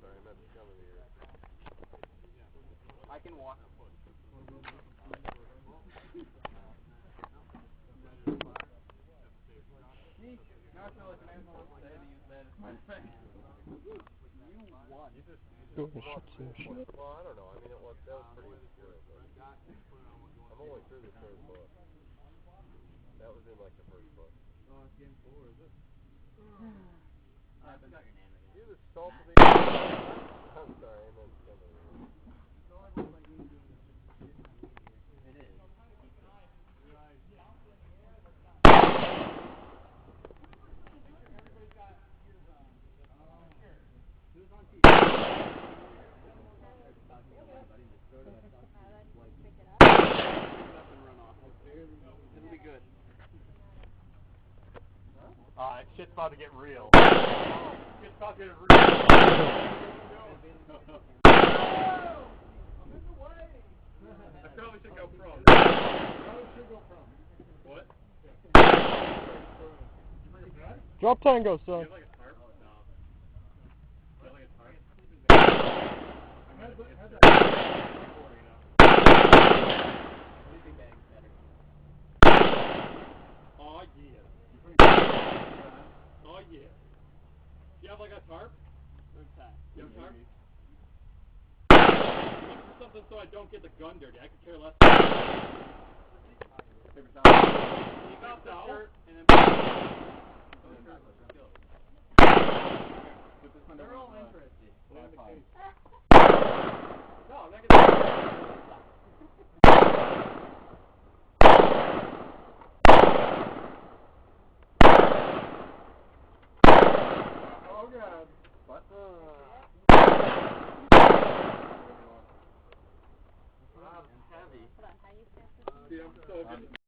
sorry, I meant to come in here. I can walk. See? Now I feel like an asshole because I had to use that as my thing. You won. You just Doing some shit. well, I don't know. I mean, that was pretty obscure. I'm only through the third book. That was in like the first book. Oh, it's game 4, is it? I forgot your name again. You just salted me. I'm sorry, I meant to come in here. It is. It'll be good. Shit's about to get real. Shit's about to get real. I probably should go pro. What? Drop tango, son. Do you have like a tarp? No. Do you have like a tarp? Oh yeah. Oh yeah. Do you have like a tarp? You have a tarp? Look for something so I don't get the gun dirty. I could care less. Paper towel. Take off the shirt and then They're all interested. no, I'm not gonna Oh god. What? Heavy. Hold on, how you say it? See, I'm so good.